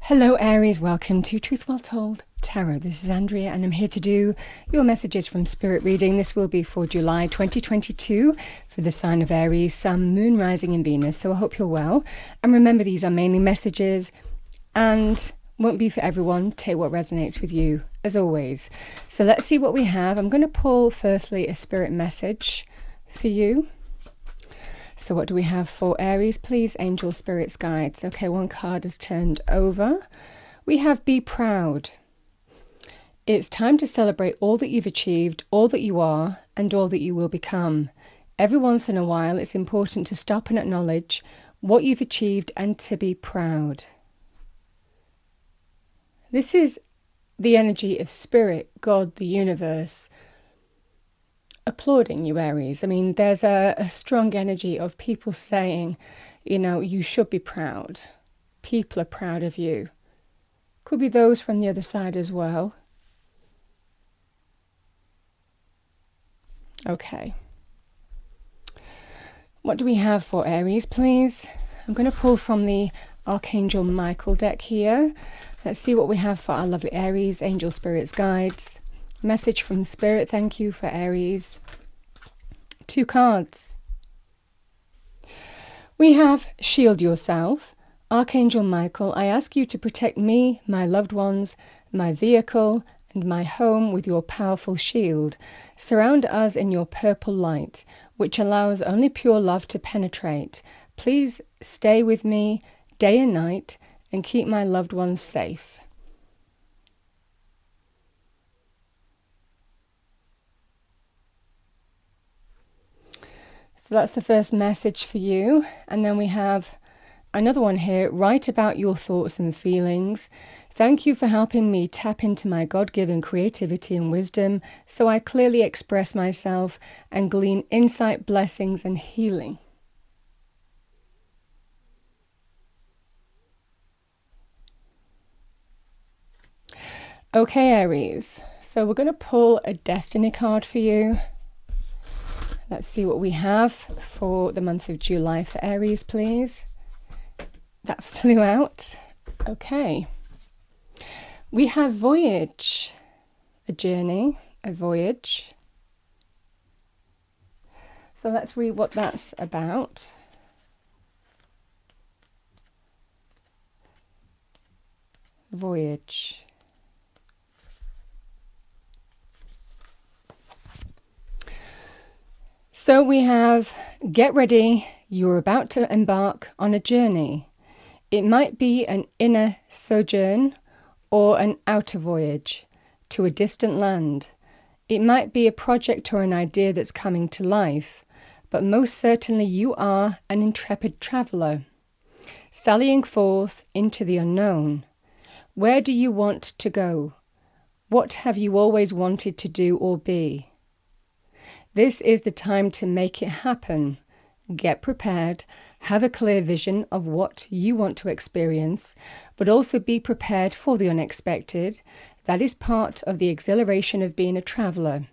Hello Aries, welcome to Truth Well Told Tarot. This is Andrea and I'm here to do your messages from Spirit Reading. This will be for July 2022 for the sign of Aries, Sun, Moon, Rising and Venus. So I hope you're well. And remember, these are mainly messages and won't be for everyone. Take what resonates with you, as always. So let's see what we have. I'm going to pull firstly a spirit message for you. So what do we have for Aries? Please, angel, spirits, guides. Okay, one card has turned over. We have be proud. It's time to celebrate all that you've achieved, all that you are, and all that you will become. Every once in a while, it's important to stop and acknowledge what you've achieved and to be proud. This is the energy of spirit, God, the universe, applauding you, Aries. I mean, there's a strong energy of people saying, you know, you should be proud. People are proud of you. Could be those from the other side as well. Okay. What do we have for Aries, please? I'm going to pull from the Archangel Michael deck here. Let's see what we have for our lovely Aries, angel, spirits, guides. Message from Spirit, thank you for Aries. 2 cards. We have shield yourself. Archangel Michael, I ask you to protect me, my loved ones, my vehicle, and my home with your powerful shield. Surround us in your purple light, which allows only pure love to penetrate. Please stay with me day and night and keep my loved ones safe. So that's the first message for you. And then we have another one here. Write about your thoughts and feelings. Thank you for helping me tap into my God-given creativity and wisdom so I clearly express myself and glean insight, blessings, and healing. Okay, Aries. So we're going to pull a destiny card for you. Let's see what we have for the month of July for Aries, please. That flew out. Okay. We have Voyage, a journey, a voyage. So let's read what that's about. Voyage. So we have, get ready, you're about to embark on a journey. It might be an inner sojourn or an outer voyage to a distant land. It might be a project or an idea that's coming to life, but most certainly you are an intrepid traveller, sallying forth into the unknown. Where do you want to go? What have you always wanted to do or be? This is the time to make it happen. Get prepared, have a clear vision of what you want to experience, but also be prepared for the unexpected. That is part of the exhilaration of being a traveller.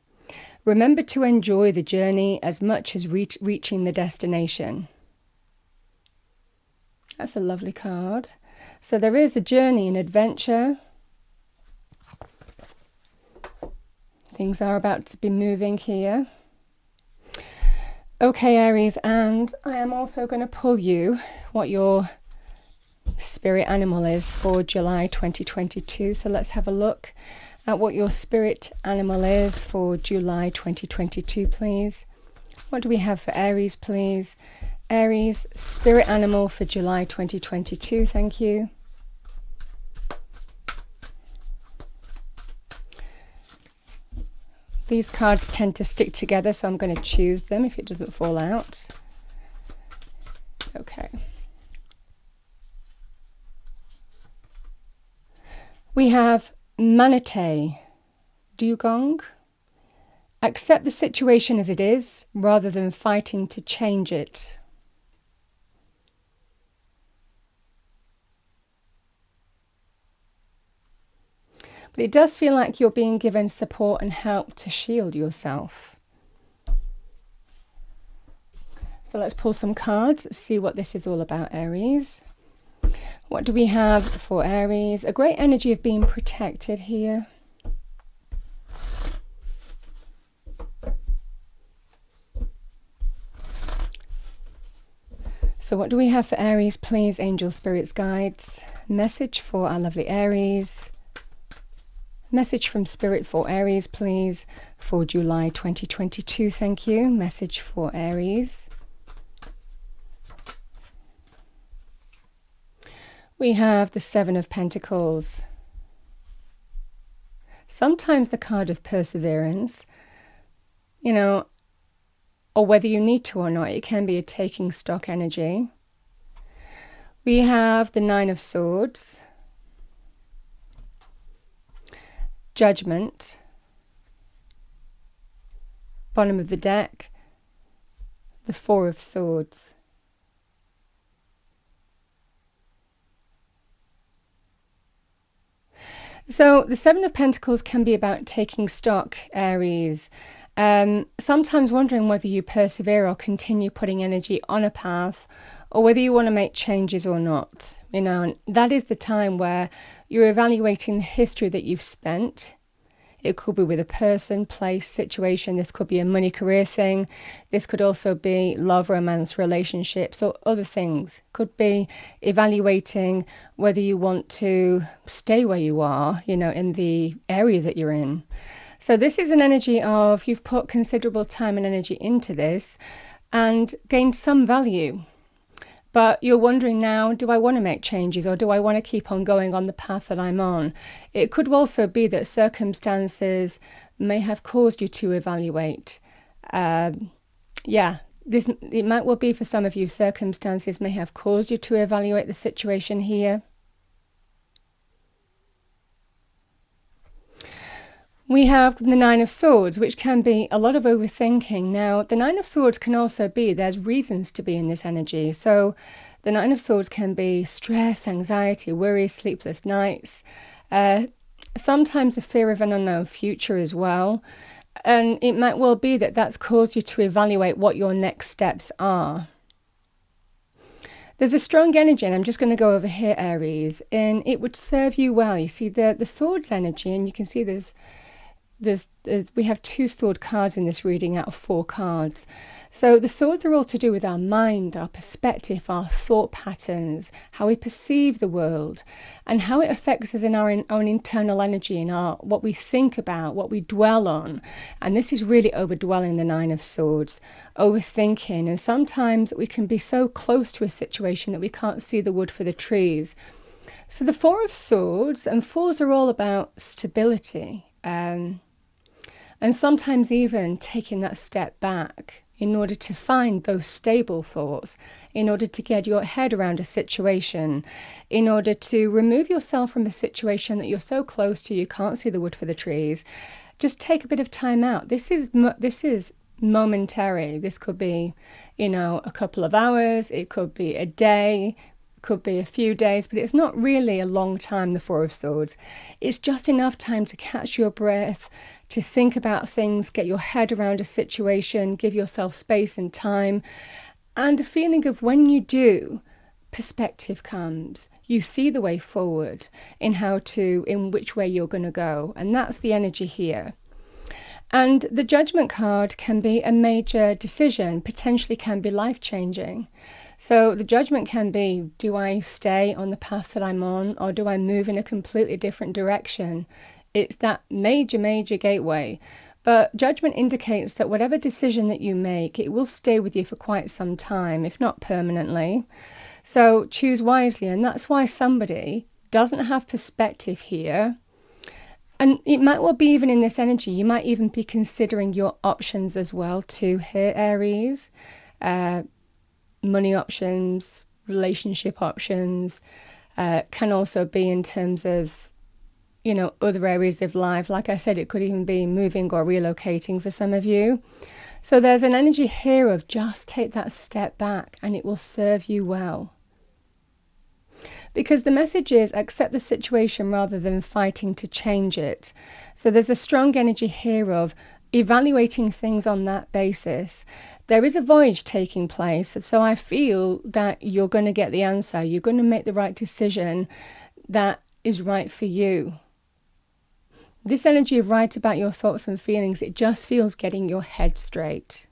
Remember to enjoy the journey as much as reaching the destination. That's a lovely card. So there is a journey and adventure. Things are about to be moving here. Okay, Aries, and I am also going to pull you what your spirit animal is for July 2022. So let's have a look at what your spirit animal is for July 2022, please. What do we have for Aries, please? Aries, spirit animal for July 2022, thank you. These cards tend to stick together, so I'm going to choose them if it doesn't fall out. Okay. We have Manatee, Dugong. Accept the situation as it is, rather than fighting to change it. But it does feel like you're being given support and help to shield yourself. So let's pull some cards, see what this is all about, Aries. What do we have for Aries? A great energy of being protected here. So what do we have for Aries, please, angel spirits, guides? Message for our lovely Aries. Message from Spirit for Aries, please, for July 2022. Thank you. Message for Aries. We have the Seven of Pentacles. Sometimes the card of perseverance, you know, or whether you need to or not, it can be a taking stock energy. We have the Nine of Swords, Judgment, bottom of the deck, the Four of Swords. So the Seven of Pentacles can be about taking stock, Aries. Sometimes wondering whether you persevere or continue putting energy on a path, or whether you want to make changes or not. You know, and that is the time where you're evaluating the history that you've spent. It could be with a person, place, situation. This could be a money, career thing. This could also be love, romance, relationships, or other things. Could be evaluating whether you want to stay where you are, you know, in the area that you're in. So this is an energy of you've put considerable time and energy into this and gained some value. But you're wondering now, do I want to make changes, or do I want to keep on going on the path that I'm on? It could also be that circumstances may have caused you to evaluate. It might well be for some of you, circumstances may have caused you to evaluate the situation here. We have the Nine of Swords, which can be a lot of overthinking. Now, the Nine of Swords can also be, there's reasons to be in this energy. So the Nine of Swords can be stress, anxiety, worry, sleepless nights. Sometimes the fear of an unknown future as well. And it might well be that that's caused you to evaluate what your next steps are. There's a strong energy, and I'm just going to go over here, Aries, and it would serve you well. You see the Swords energy, and you can see we have 2 sword cards in this reading out of 4 cards. So the swords are all to do with our mind, our perspective, our thought patterns, how we perceive the world, and how it affects us in our own internal energy, in what we think about, what we dwell on. And this is really overdwelling, the Nine of Swords, overthinking. And sometimes we can be so close to a situation that we can't see the wood for the trees. So the Four of Swords, and fours are all about stability. And sometimes even taking that step back in order to find those stable thoughts, in order to get your head around a situation, in order to remove yourself from a situation that you're so close to you can't see the wood for the trees. Just take a bit of time out. This is momentary. This could be, you know, a couple of hours. It could be a day. Could be a few days, but it's not really a long time, the Four of Swords. It's just enough time to catch your breath, to think about things, get your head around a situation, give yourself space and time, and a feeling of when you do, perspective comes. You see the way forward in which way you're going to go, and that's the energy here. And the Judgment card can be a major decision, potentially can be life-changing. So the Judgment can be, do I stay on the path that I'm on, or do I move in a completely different direction? It's that major, major gateway. But Judgment indicates that whatever decision that you make, it will stay with you for quite some time, if not permanently. So choose wisely, and that's why somebody doesn't have perspective here. And it might well be even in this energy, you might even be considering your options as well too here, Aries. Money options, relationship options, can also be in terms of, you know, other areas of life. Like I said, it could even be moving or relocating for some of you. So there's an energy here of just take that step back and it will serve you well. Because the message is accept the situation rather than fighting to change it. So there's a strong energy here of evaluating things on that basis. There is a voyage taking place, so I feel that you're going to get the answer. You're going to make the right decision that is right for you. This energy of write about your thoughts and feelings, it just feels getting your head straight.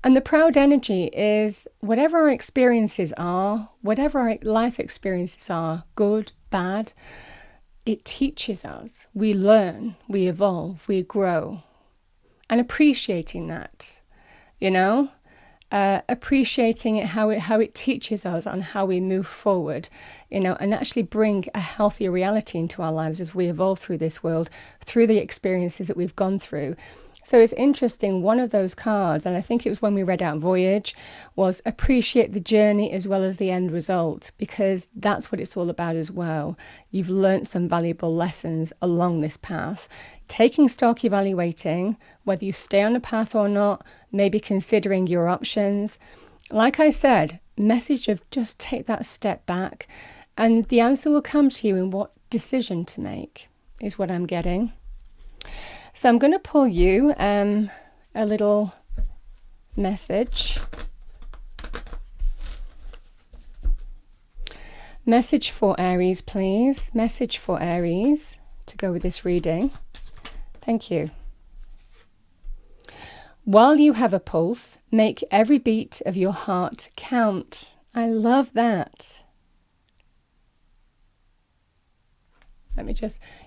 And the proud energy is whatever our experiences are, whatever our life experiences are, good, bad, it teaches us. We learn, we evolve, we grow. And appreciating that, appreciating it, how it teaches us on how we move forward, and actually bring a healthier reality into our lives as we evolve through this world, through the experiences that we've gone through. So it's interesting, one of those cards, and I think it was when we read out Voyage, was appreciate the journey as well as the end result, because that's what it's all about as well. You've learnt some valuable lessons along this path. Taking stock, evaluating whether you stay on a path or not, maybe considering your options. Like I said, message of just take that step back, and the answer will come to you in what decision to make, is what I'm getting. So I'm going to pull you a little message. Message for Aries, please. Message for Aries to go with this reading. Thank you. While you have a pulse, make every beat of your heart count. I love that.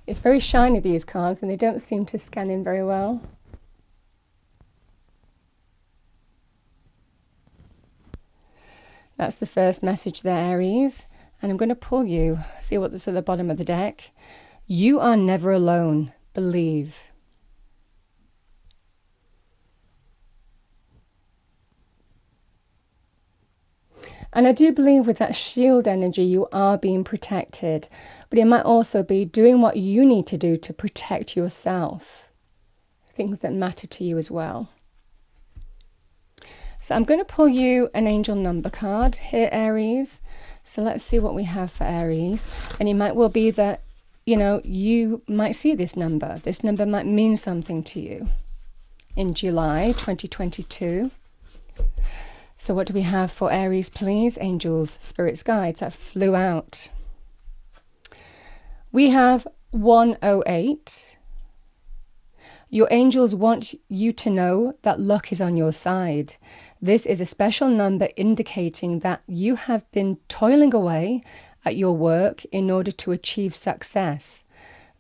It's very shiny, these cards, and they don't seem to scan in very well. That's the first message there, Aries. And I'm going to pull you, see what's at the bottom of the deck. You are never alone. Believe. And I do believe with that shield energy, you are being protected. But it might also be doing what you need to do to protect yourself. Things that matter to you as well. So I'm going to pull you an angel number card here, Aries. So let's see what we have for Aries. And it might well be that, you might see this number. This number might mean something to you in July 2022. So what do we have for Aries, please? Angels, spirits, guides, that flew out. We have 108. Your angels want you to know that luck is on your side. This is a special number indicating that you have been toiling away at your work in order to achieve success.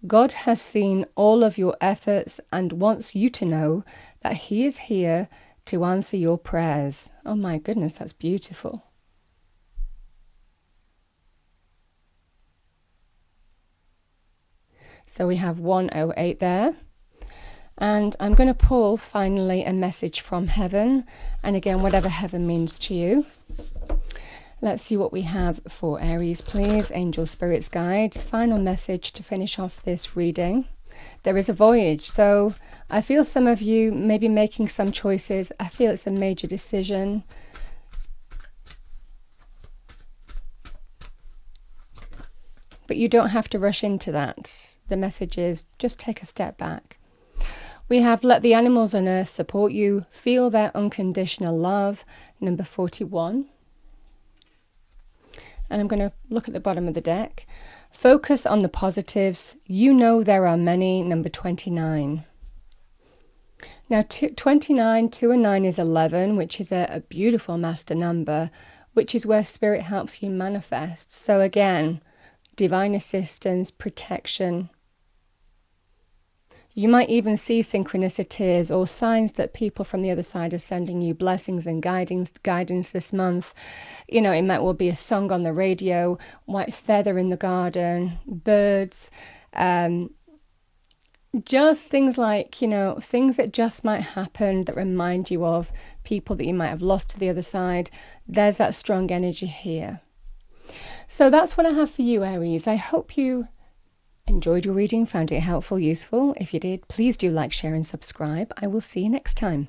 God has seen all of your efforts and wants you to know that He is here to answer your prayers. Oh my goodness, that's beautiful. So we have 108 there. And I'm going to pull finally a message from heaven. And again, whatever heaven means to you. Let's see what we have for Aries, please. Angel, spirits, guides. Final message to finish off this reading. There is a voyage. So I feel some of you may be making some choices. I feel it's a major decision. But you don't have to rush into that. The message is just take a step back. We have let the animals on earth support you. Feel their unconditional love. Number 41. And I'm going to look at the bottom of the deck. Focus on the positives. You know there are many. Number 29. Now 29, 2 and 9 is 11, which is a beautiful master number, which is where spirit helps you manifest. So again, divine assistance, protection. You might even see synchronicities or signs that people from the other side are sending you blessings and guidance this month. It might well be a song on the radio, white feather in the garden, birds, just things like, things that just might happen that remind you of people that you might have lost to the other side. There's that strong energy here. So that's what I have for you, Aries. I hope you enjoyed your reading, found it helpful, useful. If you did, please do like, share and subscribe. I will see you next time.